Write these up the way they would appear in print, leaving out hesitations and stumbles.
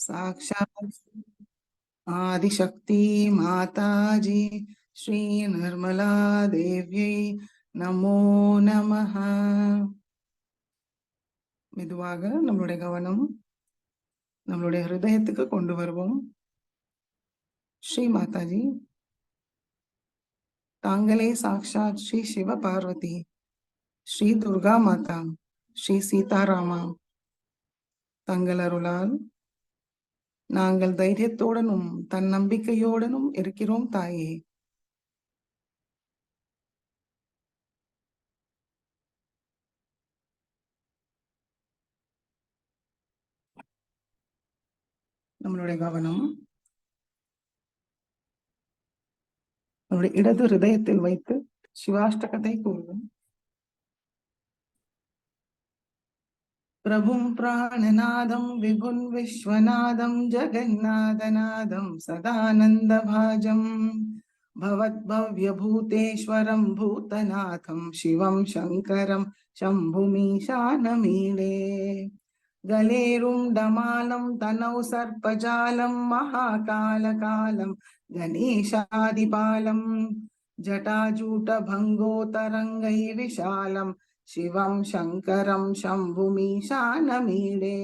साक्षात् आदिशक्ति माताजी श्री निर्मला देव्यै நமோ நமஹ. மெதுவாக நம்மளுடைய கவனம் நம்மளுடைய ஹிருதயத்துக்கு கொண்டு வருவோம். ஸ்ரீ மாதாஜி, தாங்களே சாக்ஷாத் ஸ்ரீ சிவ பார்வதி, ஸ்ரீ துர்கா மாதா, ஸ்ரீ சீதாராமா. தங்கள் அருளால் நாங்கள் தைரியத்துடனும் தன்னம்பிக்கையோடனும் இருக்கிறோம் தாயே. நம்மளுடைய கவனம் நம்முடைய இடது ஹிருதயத்தில் வைத்து சிவாஷ்டகத்தை கூறுவோம். பிரபும் பிராணநாதம் விபுன் விஸ்வநாதம் ஜெகநாதநாதம் சதானந்தபாஜம் பவத்பவ்யபூதேஸ்வரம் பூதநாதம் சிவம் சங்கரம் शम्भुमीशानमीडे गलेरुण्डमालं तनौ सर्पजालं महाकालकालं गणेशादिपालं जटाजूटभङ्गोतरङ्गैर्विशालं शिवं शङ्करं शम्भुमीशानमीडे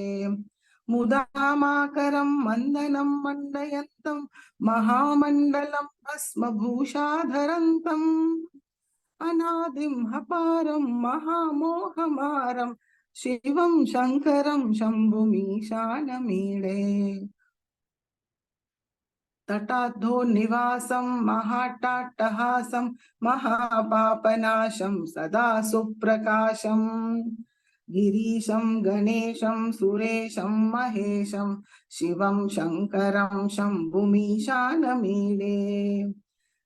मुदामाकरं मन्दनं मण्डयन्तं महामण्डलं भस्मभूषाधरन्तम् अनादिं हपारं महामोहमारं शिवं शङ्करं शम्भुमीशानमीडे तटाद्धोन्निवासं महाट्टाट्टहासं महापापनाशं सदा सुप्रकाशं गिरीशं गणेशं सुरेशं महेशं शिवं शङ्करं शम्भुमीशानमीडे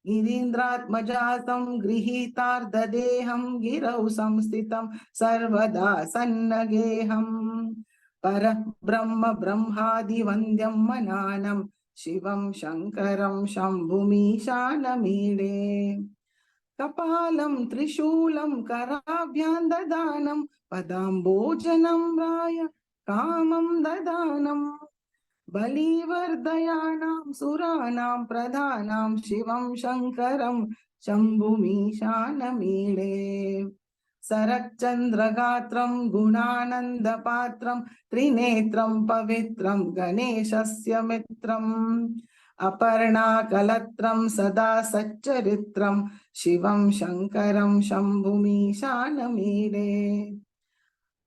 गिरीन्द्रात्मजातं गृहीतार्धदेहं गिरौ संस्थितं सर्वदा सन्नगेहं परब्रह्म ब्रह्मादिवन्द्यं मनानं शिवं शङ्करं शम्भुमीशानमीडे कपालं त्रिशूलं कराभ्यां ददानं पदाम्बोजनं राय कामं ददानम् बलिवर्धयानां सुराणां प्रधानां शिवं शङ्करं शम्भुमीशानमीडे सरच्चन्द्रगात्रं गुणानन्दपात्रं त्रिनेत्रं पवित्रं गणेशस्य मित्रम् अपर्णाकलत्रं सदा सच्चरित्रं शिवं शङ्करं शम्भुमीशानमीडे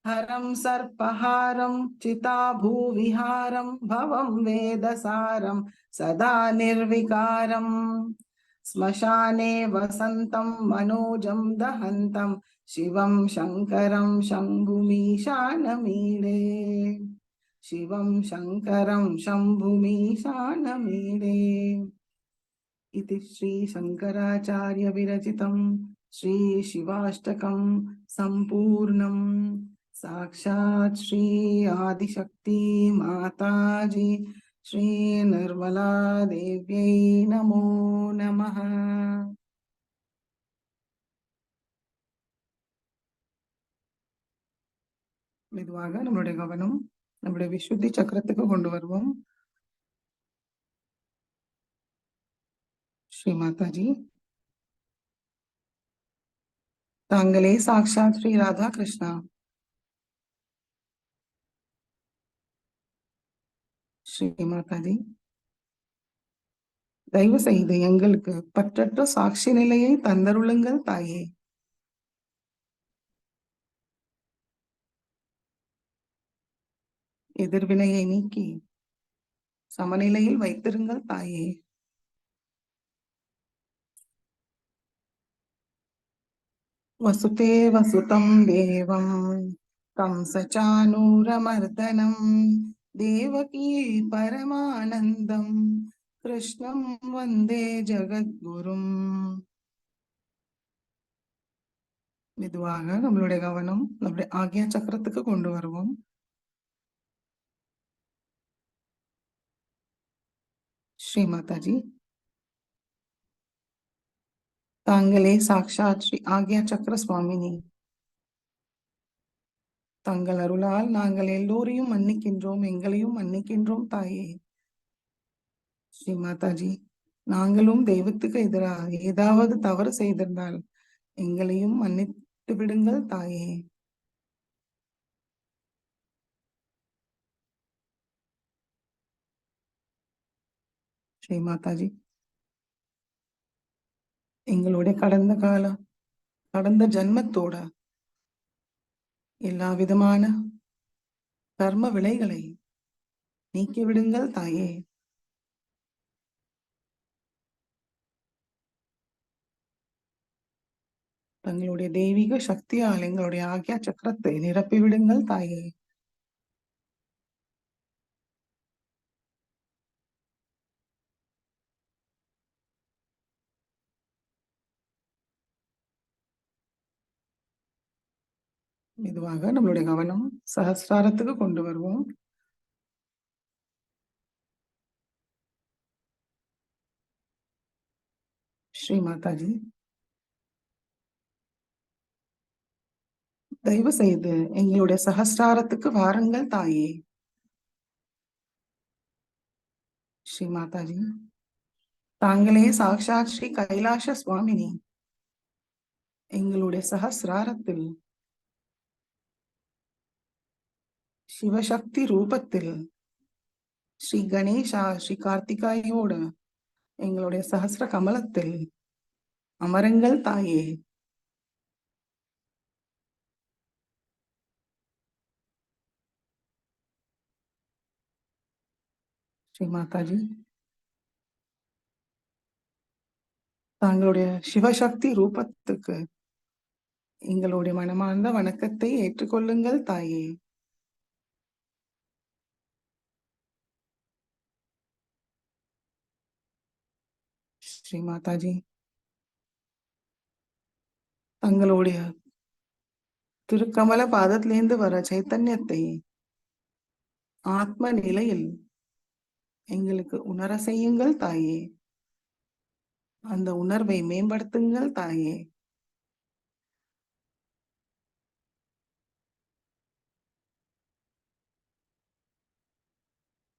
हरं सर्पहारं चिताभूविहारं भवं वेदसारं सदा निर्विकारं श्मशाने वसन्तं मनोजं दहन्तं शिवं शङ्करं शम्भुमीशानमीडे शिवं शङ्करं शम्भुमीशानमीडे इति श्री शङ्कराचार्य विरचितं श्री शिवाष्टकं सम्पूर्णम् साक्षात् श्री आदिशक्ति माताजी श्री निर्मला देव्यै नमो नमः. மெதுவாக நம்மளுடைய கவனம் நம்முடைய விசுத்தி சக்கரத்துக்கு கொண்டு வருவோம். ஸ்ரீ மாதாஜி, தாங்களே சாக்ஷாத் ஸ்ரீ ராதா கிருஷ்ணா. ஸ்ரீ மாதாஜி, தயவு செய்து எங்களுக்கு பற்றற்ற சாட்சி நிலையை தந்தருளுங்கள் தாயே. எதிர்வினையை நீக்கி சமநிலையில் வைத்திருங்கள் தாயே. वसुते वसुतं देवं कंसचानूरमर्दनं देवकी परमानन्दं कृष्णं वन्दे ஜகத்குரும். மெதுவாக நம்மளுடைய கவனம் நம்முடைய ஆக்ஞா சக்கரத்துக்கு கொண்டு வருவோம். ஸ்ரீ மாதாஜி, தாங்களே சாக்ஷாத் ஸ்ரீ ஆக்ஞா சக்கர சுவாமினி. தங்கள் அருளால் நாங்கள் எல்லோரையும் மன்னிக்கின்றோம், எங்களையும் மன்னிக்கின்றோம் தாயே. ஸ்ரீ மாதாஜி, நாங்களும் தெய்வத்துக்கு எதிராக ஏதாவது தவறு செய்திருந்தால் எங்களையும் மன்னித்து விடுங்கள் தாயே. ஸ்ரீ மாதாஜி, எங்களுடைய கடந்த ஜன்மத்தோட எல்லா விதமான கர்ம விளைகளை நீக்கி விடுங்கள் தாயே. தங்களுடைய தெய்வீக சக்தியால் எங்களுடைய ஆக்யா சக்கரத்தை நிரப்பி விடுங்கள் தாயே. மெதுவாக நம்மளுடைய கவனம் சஹஸ்ராரத்துக்கு கொண்டு வருவோம். ஸ்ரீ மாதாஜி, தயவு செய்து எங்களுடைய சஹஸ்ராரத்துக்கு வாருங்கள் தாயே. ஸ்ரீ மாதாஜி, தாங்களே சாக்ஷாத் ஸ்ரீ கைலாஷ சுவாமினி எங்களுடைய சஹஸ்ராரத்தில் சிவசக்தி ரூபத்தில் ஸ்ரீ கணேஷா ஸ்ரீ கார்த்திகாயோட எங்களுடைய சஹஸ்ர கமலத்தில் அமருங்கள் தாயே. ஸ்ரீ மாதாஜி, தாங்களுடைய சிவசக்தி ரூபத்துக்கு எங்களுடைய மனமார்ந்த வணக்கத்தை ஏற்றுக்கொள்ளுங்கள் தாயே. ஸ்ரீ மாதாஜி, தங்களுடைய திருக்கமல பாதத்திலேந்து வர சைத்தன்யத்தை ஆத்ம நிலையில் எங்களுக்கு உணர செய்யுங்கள் தாயே. அந்த உணர்வை மேம்படுத்துங்கள் தாயே.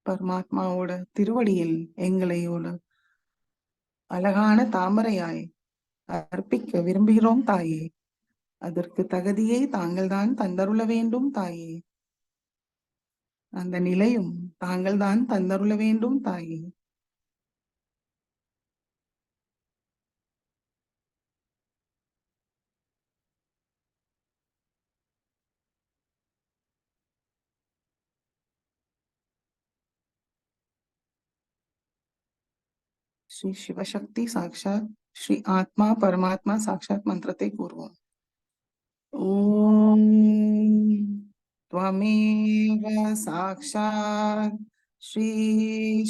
பரமாத்மாவோட திருவடியில் எங்களை ஒரு அழகான தாமரையாய் அர்ப்பிக்க விரும்புகிறோம் தாயே. அதற்கு தகுதியை தாங்கள் தான் தந்தருள வேண்டும் தாயே. அந்த நிலையும் தாங்கள் தான் தந்தருள வேண்டும் தாயே. ஸ்ரீ சிவசக்தி சாட்சாத் ஸ்ரீ ஆத்மா பரமாத்மா சாட்சாத் மந்திரத்தை கூறுவோம். ஓம் त्वमेव साक्षात् श्री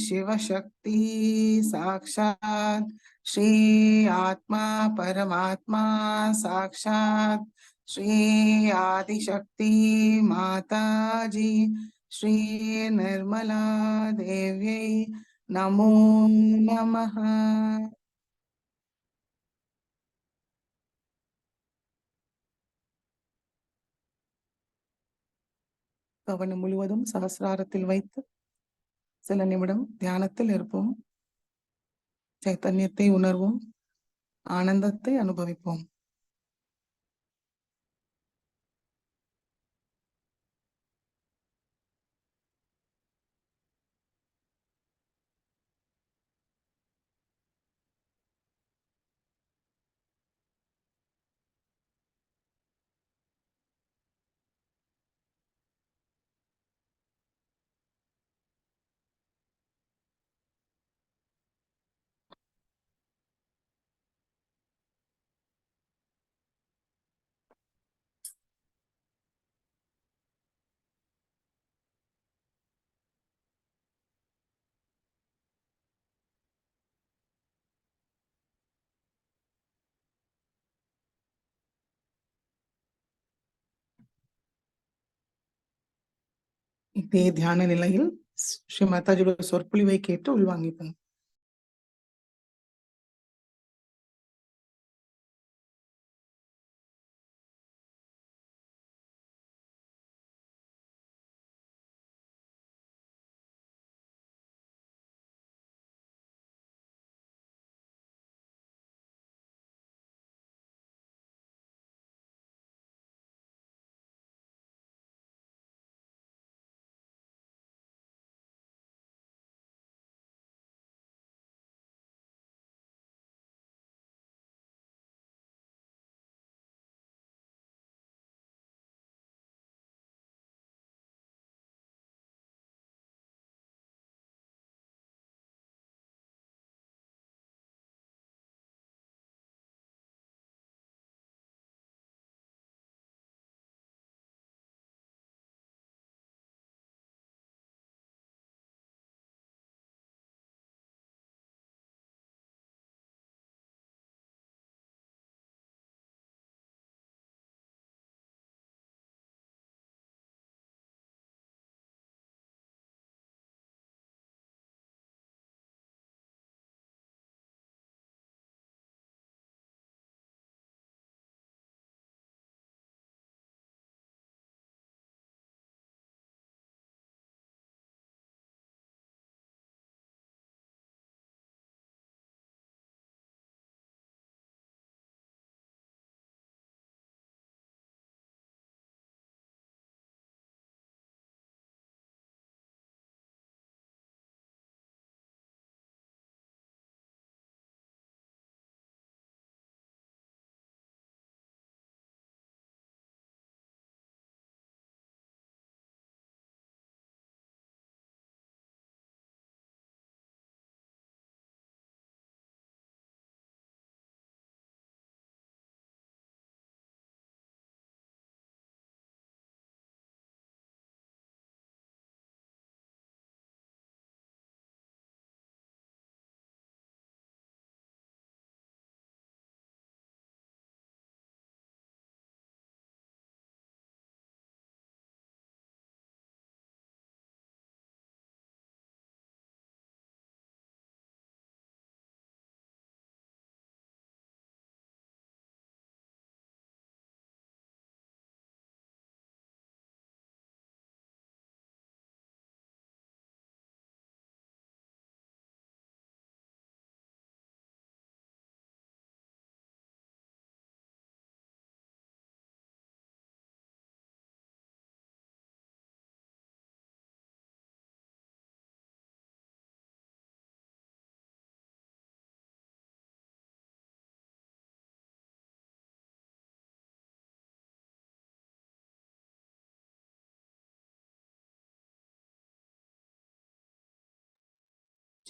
शिवशक्ति साक्षात् श्री आत्मा परमात्मा साक्षात् श्री आदिशक्ति माताजी श्री निर्मला देव्यै नमो नमः. கவனம் முழுவதும் சகசிராரத்தில் வைத்து சில நிமிடம் தியானத்தில் இருப்போம். சைத்தன்யத்தை உணர்வோம், ஆனந்தத்தை அனுபவிப்போம். இதே தியான நிலையில் ஸ்ரீ மாதாஜியோட சொற்பொழிவை கேட்டு உள்வாங்கிப்போம்.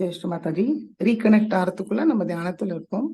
ஜெயஸ்ரீ மாதாஜி, ரீகனெக்ட் ஆகிறதுக்குள்ள நம்ம தியானத்தில் இருப்போம்.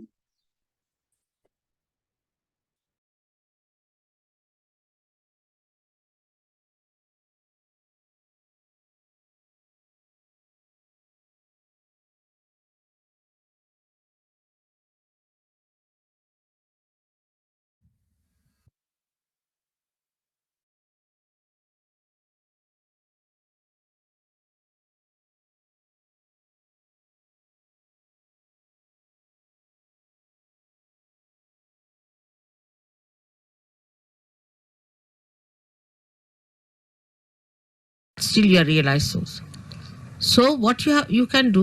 Still you are realized souls. So what you can do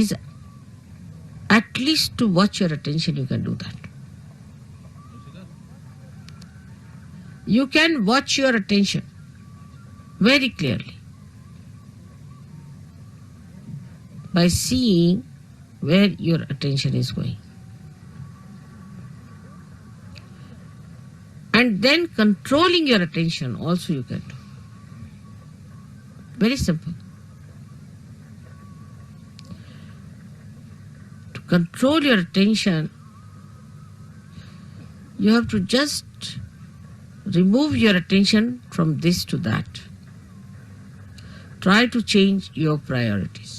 is at least to watch your attention. You can do that. You can watch your attention very clearly by seeing where your attention is going, and then controlling your attention also you can do. Very simple. To control your attention, you have to just remove your attention from this to that. Try to change your priorities.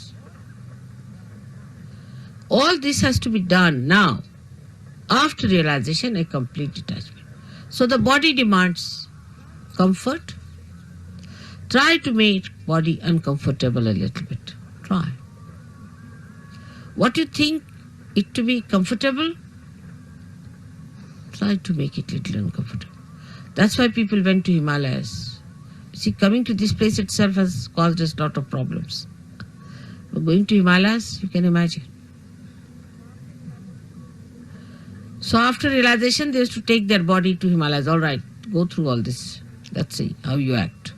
All this has to be done now, after realization, a complete detachment. So the body demands comfort. Try to make body uncomfortable a little bit. Try. What you think it to be comfortable, try to make it little uncomfortable. That's why people went to Himalayas. See, coming to this place itself has caused us a lot of problems. But going to Himalayas, you can imagine. So after realization, they used to take their body to Himalayas. All right, go through all this. Let's see how you act.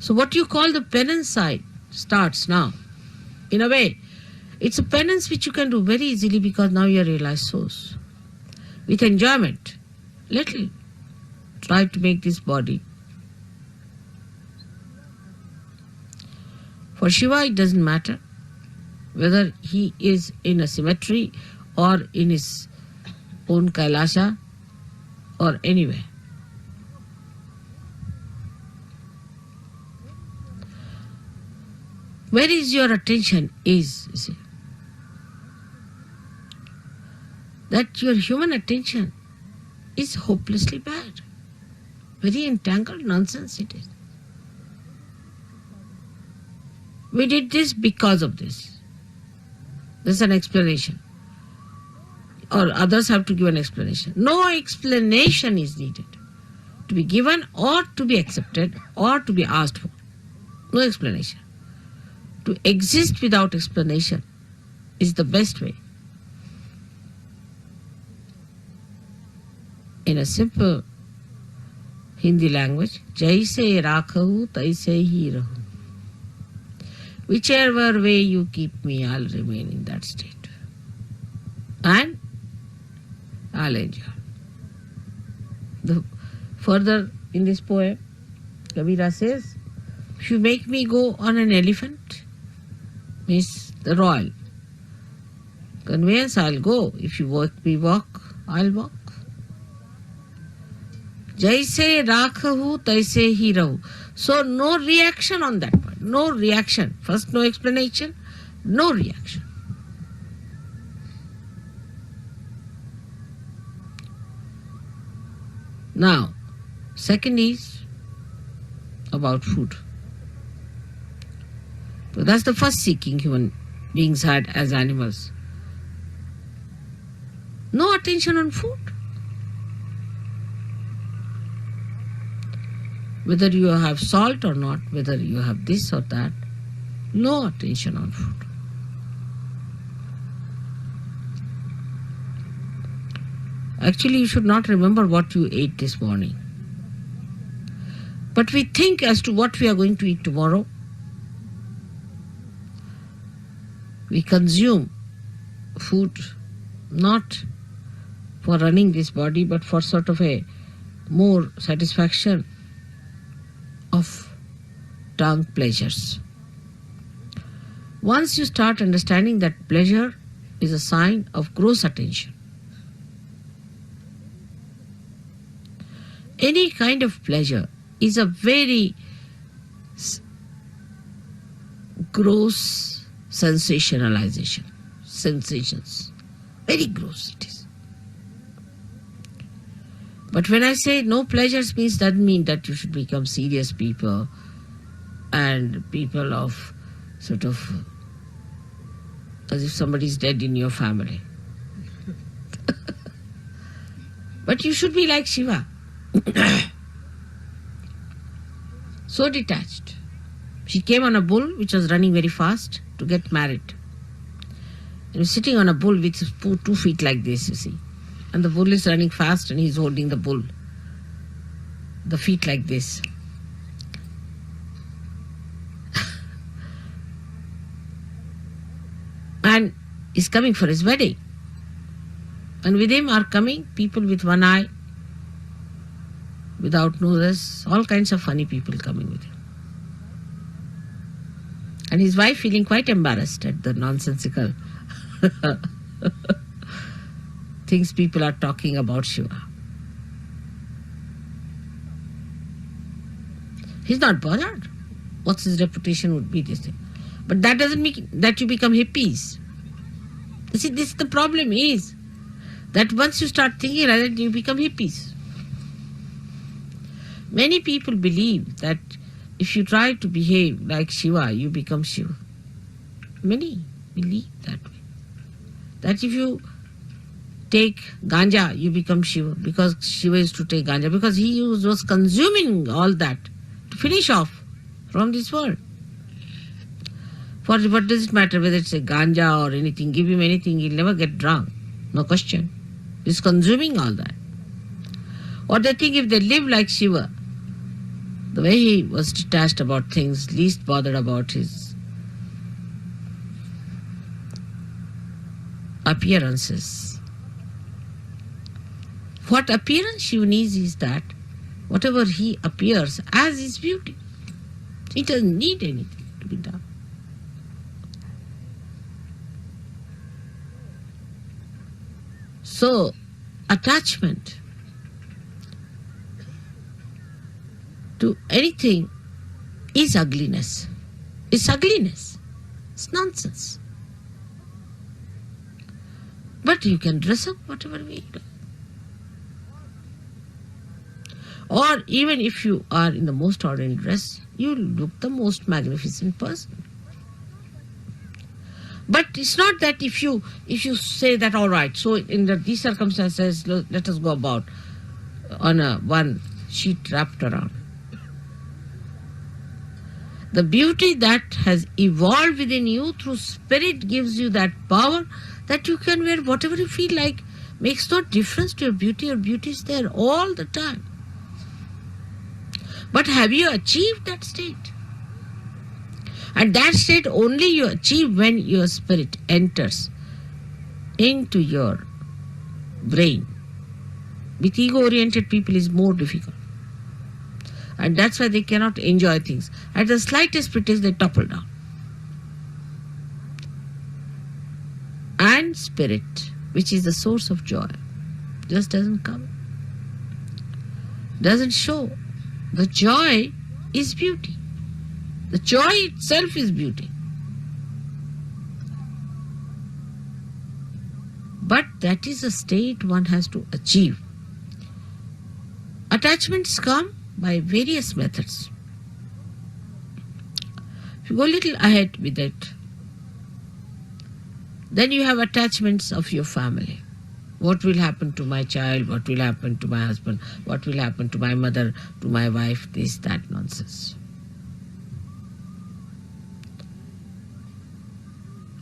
So what you call the penance side starts now. In a way, it's a penance which you can do very easily because now you are realized souls. With enjoyment, little. Try to make this body. For Shiva, it doesn't matter whether he is in a cemetery or in his own Kailasha or anywhere. Where is your attention is, you see. That your human attention is hopelessly bad. Very entangled nonsense it is. We did this because of this. There's an explanation. Or others have to give an explanation. No explanation is needed to be given or to be accepted or to be asked for. No explanation. To exist without explanation is the best way. In a simple Hindi language, jaise rakhahu taise hi rahu. Whichever way you keep me, I'll remain in that state. And I'll enjoy. Further in this poem, Kabira says, if you make me go on an elephant, means the royal conveyance, I'll go. If you make me walk, I'll walk. Jaise rakhahu taise hi rahu. So no reaction on that part. No reaction. First no explanation, no reaction. Now, second is about food. So that's the first seeking human beings had as animals. No attention on food. Whether you have salt or not, whether you have this or that, no attention on food. Actually, you should not remember what you ate this morning. But we think as to what we are going to eat tomorrow. We consume food not for running this body, but for sort of a more satisfaction of tongue pleasures. Once you start understanding that pleasure is a sign of gross attention, any kind of pleasure is a very gross sensationalization. Sensations. Very gross it is. But when I say no pleasures means, doesn't mean that you should become serious people and people of sort of as if somebody is dead in your family. But you should be like Shiva. So detached. She came on a bull which was running very fast to get married. He was sitting on a bull with his 2 feet like this, you see. And the bull is running fast and he's holding the bull. The feet like this. And he's coming for his wedding. And with him are coming people with one eye, without noses, all kinds of funny people coming with him. And his wife feeling quite embarrassed at the nonsensical things people are talking about Shiva. He's not bothered. What's his reputation would be, this thing. But that doesn't mean that you become hippies. You see, this the problem is that once you start thinking like that, you become hippies. Many people believe that if you try to behave like Shiva, you become Shiva. Many believe that way. That if you take ganja, you become Shiva, because Shiva is to take ganja, because he was consuming all that to finish off from this world. For what does it matter whether it's a ganja or anything? Give him anything, he'll never get drunk. No question. He's consuming all that. Or they think if they live like Shiva, the way he was detached about things, least bothered about his appearances. What appearance Shiva needs is that whatever he appears as his beauty. He doesn't need anything to be done. So, attachment to anything is ugliness. It's ugliness. It's nonsense. But you can dress up whatever way you like. Or even if you are in the most ordinary dress, you look the most magnificent person. But it's not that if you say that, all right, so in these circumstances, let us go about on one sheet wrapped around. The beauty that has evolved within you through spirit gives you that power that you can wear whatever you feel like. Makes no difference to your beauty. Your beauty is there all the time. But have you achieved that state? And that state only you achieve when your spirit enters into your brain. With ego-oriented people is more difficult. And that's why they cannot enjoy things. At the slightest pretext, they topple down. And spirit, which is the source of joy, just doesn't come. Doesn't show. The joy is beauty. The joy itself is beauty. But that is a state one has to achieve. Attachments come by various methods. If you go a little ahead with it, then you have attachments of your family. What will happen to my child? What will happen to my husband? What will happen to my mother, to my wife? This, that nonsense.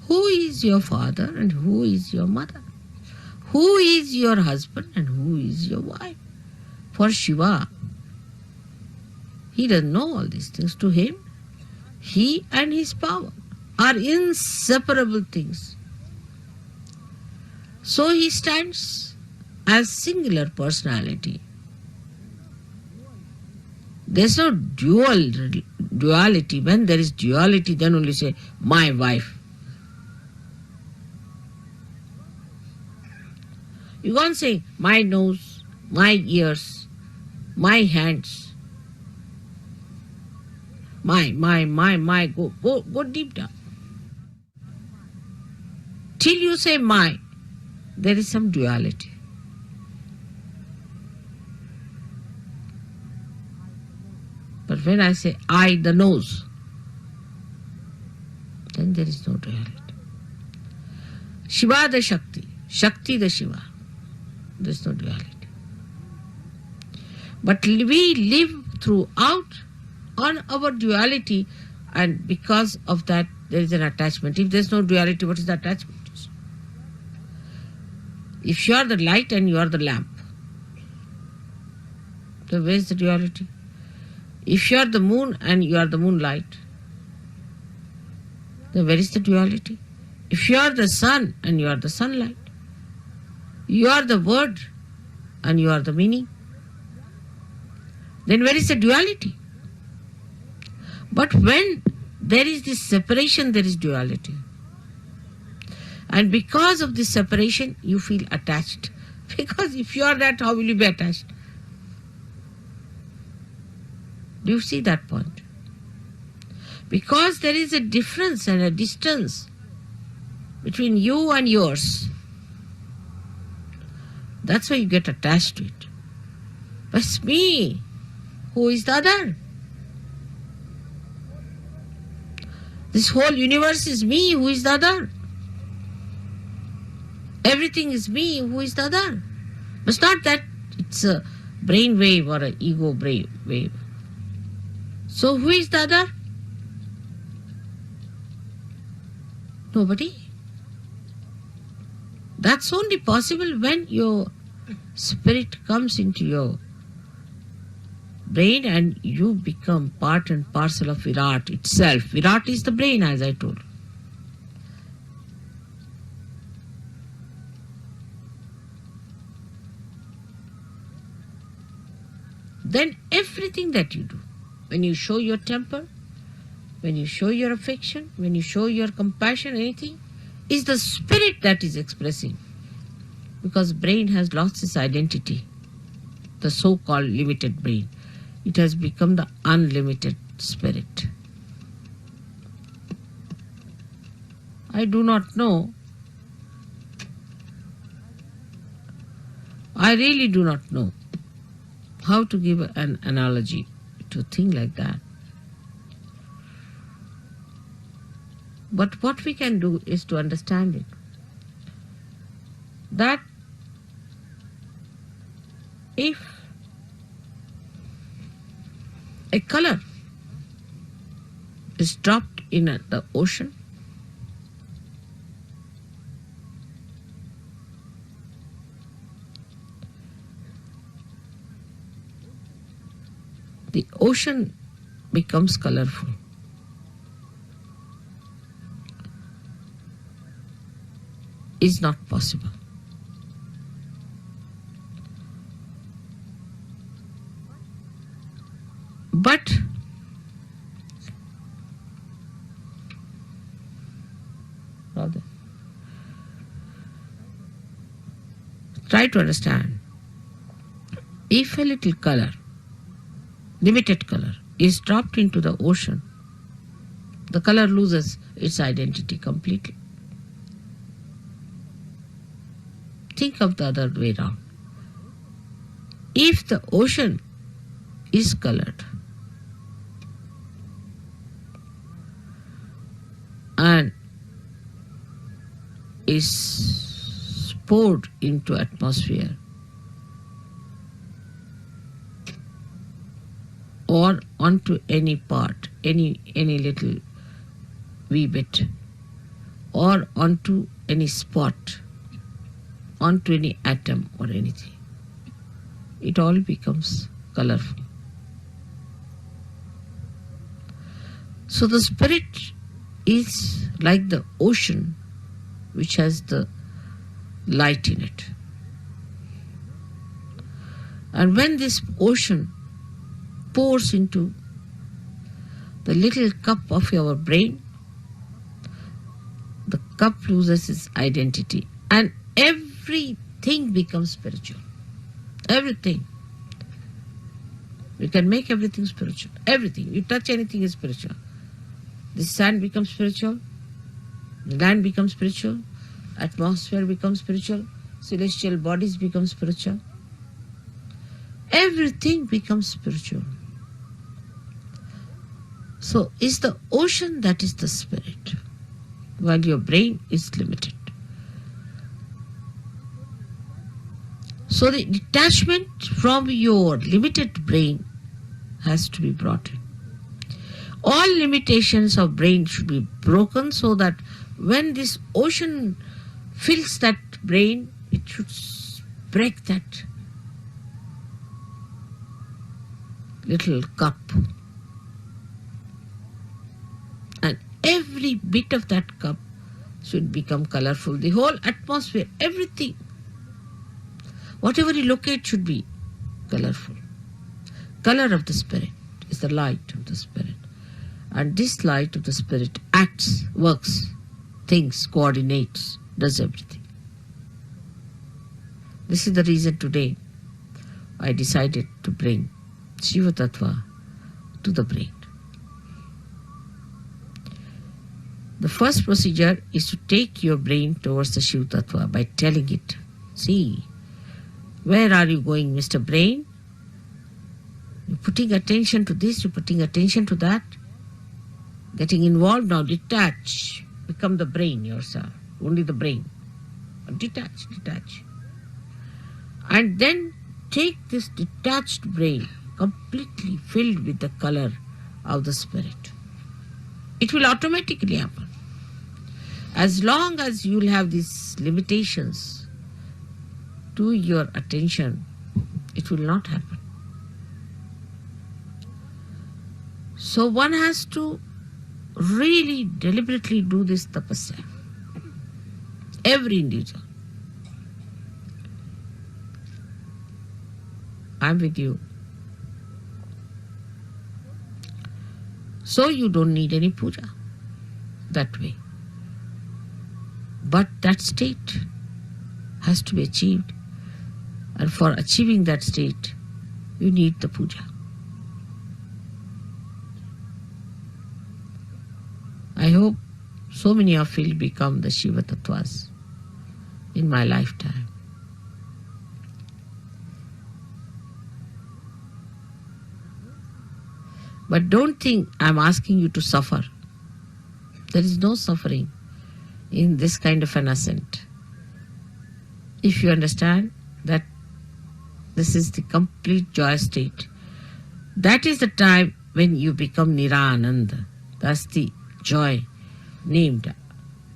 Who is your father and who is your mother? Who is your husband and who is your wife? For Shiva, he doesn't know all these things. To him, he and his power are inseparable things. So he stands as singular personality. There's no dual duality. When there is duality, then only say, my wife. You can't say, my nose, my ears, my hands, my. Go deep down. Till you say my, there is some duality. But when I say I, the nose, then there is no duality. Shiva the Shakti, Shakti the Shiva, there is no duality. But we live throughout on our duality, and because of that there is an attachment. If there is no duality, what is the attachment? If you are the light and you are the lamp, then where is the duality? If you are the moon and you are the moonlight, then where is the duality? If you are the sun and you are the sunlight, you are the word and you are the meaning, then where is the duality? But when there is this separation, there is duality. And because of this separation, you feel attached. Because if you are that, how will you be attached? Do you see that point? Because there is a difference and a distance between you and yours. That's why you get attached to it. But it's me. Who is the other? This whole universe is me. Who is the other? Everything is me. Who is the other? But it's not that it's a brain wave or an ego brain wave. So who is the other? Nobody. That's only possible when your spirit comes into your brain and you become part and parcel of Virat itself. Virat is the brain, as I told. Then everything that you do, when you show your temper, when you show your affection, when you show your compassion, anything, is the spirit that is expressing. Because brain has lost its identity, the so-called limited brain. It has become the unlimited spirit. I do not know. I really do not know how to give an analogy to a thing like that. But what we can do is to understand it. That if a color is dropped in the ocean, the ocean becomes colorful. Is not possible. But rather, try to understand. If a little color, limited color, is dropped into the ocean, the color loses its identity completely. Think of the other way around. If the ocean is colored and is poured into atmosphere or onto any part, any little wee bit, or onto any spot, onto any atom or anything, it all becomes colorful. So the spirit is like the ocean which has the light in it. And when this ocean pours into the little cup of your brain, the cup loses its identity and everything becomes spiritual. Everything. You can make everything spiritual. Everything. You touch anything is spiritual. The sand becomes spiritual. The land becomes spiritual. Atmosphere becomes spiritual. Celestial bodies become spiritual. Everything becomes spiritual. So is the ocean that is the spirit, while your brain is limited. So the detachment from your limited brain has to be brought in. All limitations of brain should be broken so that when this ocean fills that brain, it should break that little cup. And every bit of that cup should become colorful. The whole atmosphere, everything, whatever you locate should be colorful. Color of the spirit is the light of the spirit. And this light of the spirit acts, works, thinks, coordinates, does everything. This is the reason today I decided to bring Shiva Tattva to the brain. The first procedure is to take your brain towards the Shiva Tattva by telling it, see, where are you going, Mr. Brain? You're putting attention to this, you're putting attention to that. Getting involved now, detach. Become the brain yourself, only the brain. Detach. And then take this detached brain, completely filled with the color of the spirit. It will automatically happen. As long as you will have these limitations to your attention, it will not happen. So one has to really deliberately do this tapasya. Every individual. I'm with you. So you don't need any puja that way. But that state has to be achieved. And for achieving that state, you need the puja. I hope so many of you will become the Shiva Tattvas in my lifetime. But don't think I'm asking you to suffer. There is no suffering in this kind of an ascent. If you understand that this is the complete joy state, that is the time when you become Nirananda. That's the joy named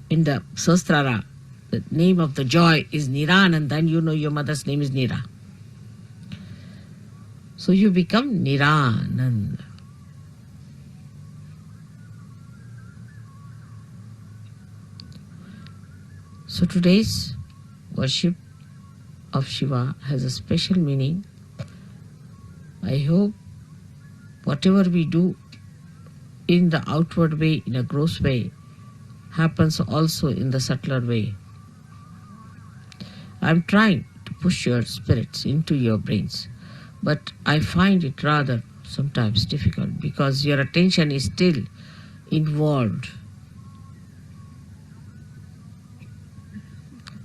in the Sastrara. The name of the joy is Nirananda, and you know your mother's name is Nira. So you become Nirananda. So today's worship of Shiva has a special meaning. I hope whatever we do in the outward way, in a gross way, happens also in the subtler way. I'm trying to push your spirits into your brains, but I find it rather sometimes difficult because your attention is still involved.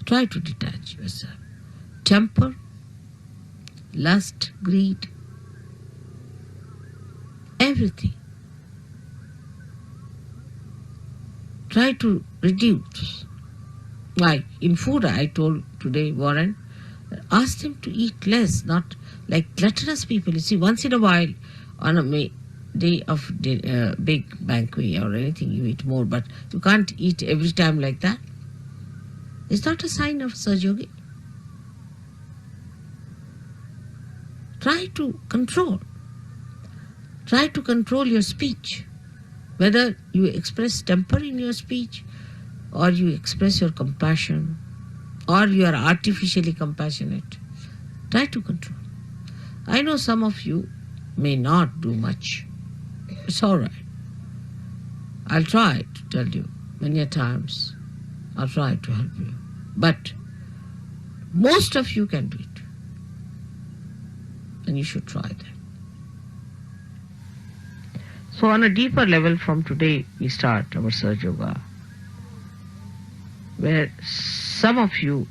Try to detach yourself. Temper, lust, greed, everything. Try to reduce. Like in food, I told today, Warren, ask them to eat less, not like gluttonous people. You see, once in a while, on a day of big banquet or anything, you eat more, but you can't eat every time like that. It's not a sign of Sahaj. Try to control. Try to control your speech. Whether you express temper in your speech, or you express your compassion, or you are artificially compassionate. Try to control. I know some of you may not do much. It's all right. I'll try to tell you many a times. I'll try to help you. But most of you can do it. And you should try that. So on a deeper level from today, we start our Sahaj Yoga, where some of you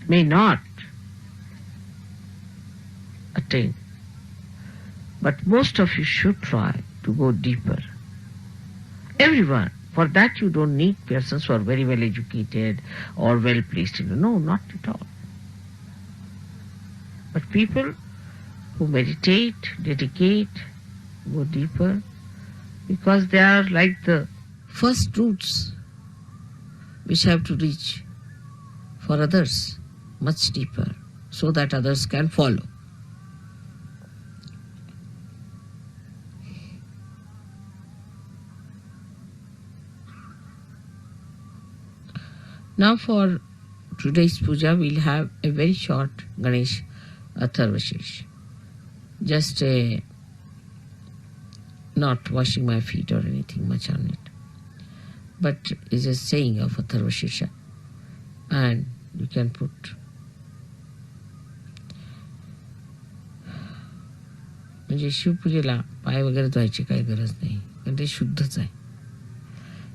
may not attain, but most of you should try to go deeper. Everyone. For that you don't need persons who are very well educated or well placed. No, not at all. But people who meditate, dedicate, go deeper, because they are like the first roots which have to reach for others much deeper, so that others can follow. Now for today's puja, we'll have a very short Ganesh Atharvashesh. Just not washing my feet or anything much on it, but is a saying of Atharvashesha. And you can put म्हणजे शिवपूजेला पाय वगैरे धुवायची काही गरज नाही, कारण ते शुद्धच आहे.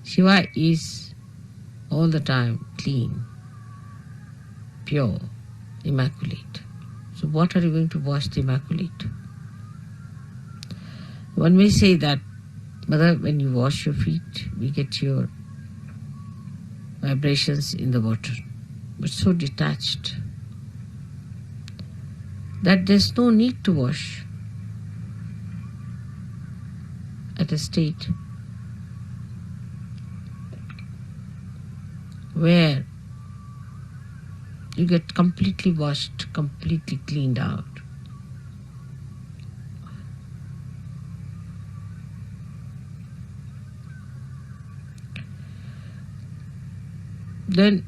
Shiva is all the time clean, pure, immaculate. So what are you going to wash the immaculate? One may say that, Mother, when you wash your feet, we get your vibrations in the water, but so detached that there's no need to wash at a state where you get completely washed, completely cleaned out. Then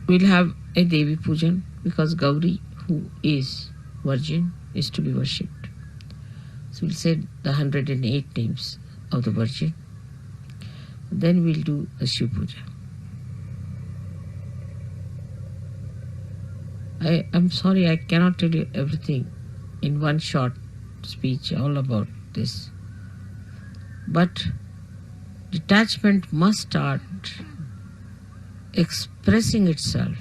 we'll have a Devi Pujan, because Gauri, who is virgin, is to be worshipped. So we'll say the 108 names of the Virgin. Then we'll do the Shiv Puja. I'm sorry, I cannot tell you everything in one short speech all about this. But detachment must start expressing itself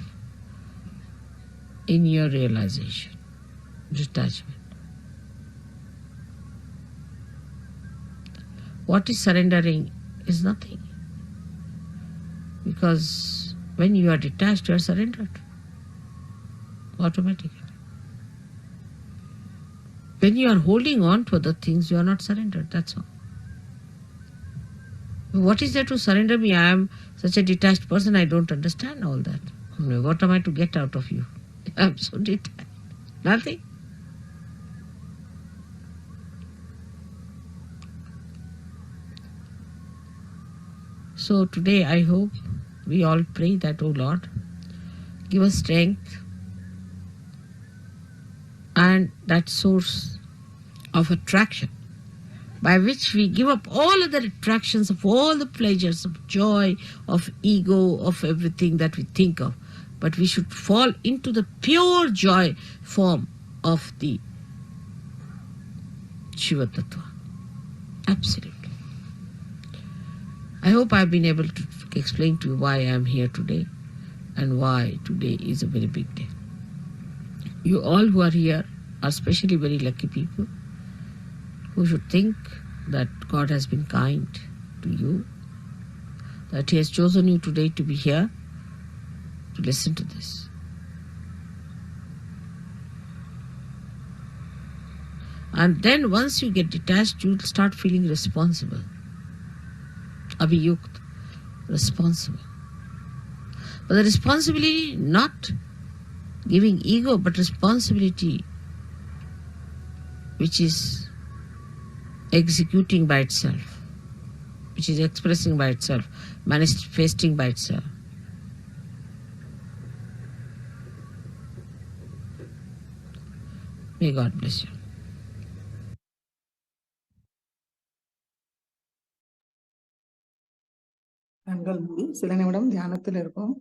in your realization. Detachment. What is surrendering is nothing. Because when you are detached, you are surrendered. Automatically. When you are holding on to other things, you are not surrendered. That's all. What is there to surrender me? I am such a detached person, I don't understand all that. What am I to get out of you? I am so detached. Nothing. So today I hope we all pray that, oh Lord, give us strength and that source of attraction by which we give up all other attractions of all the pleasures of joy, of ego, of everything that we think of. But we should fall into the pure joy form of the Shiva Tattva. Absolutely. I hope I've been able to explain to you why I am here today and why today is a very big day. You all who are here are especially very lucky people who should think that God has been kind to you, that He has chosen you today to be here to listen to this. And then once you get detached, you'll start feeling responsible. Abhiyukt, responsible. But the responsibility, not giving ego, but responsibility which is executing by itself, which is expressing by itself, manifesting by itself. May God bless you. கண்கள் மூடி சில நிமிடம் தியானத்தில் இருப்போம்.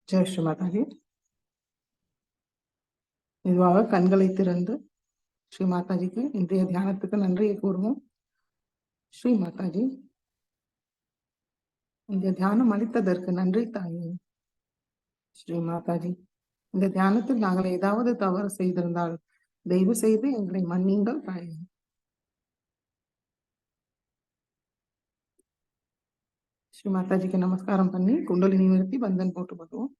ஜெய் ஸ்ரீ மாதாஜி. மெதுவாக கண்களை திறந்து ஸ்ரீ மாதாஜிக்கு இன்றைய தியானத்துக்கு நன்றியை கூறுவோம். ஸ்ரீ மாதாஜி, இந்த தியானம் அளித்ததற்கு நன்றி தாயே. ஸ்ரீ மாதாஜி, இந்த தியானத்தில் நாங்கள் ஏதாவது தவறு செய்திருந்தால் தயவு செய்து எங்களை மன்னிங்கள் தாயே. ஸ்ரீ மாதாஜிக்கு நமஸ்காரம் பண்ணி குண்டலினி நிறுத்தி பந்தன் போட்டு பார்த்துவோம்.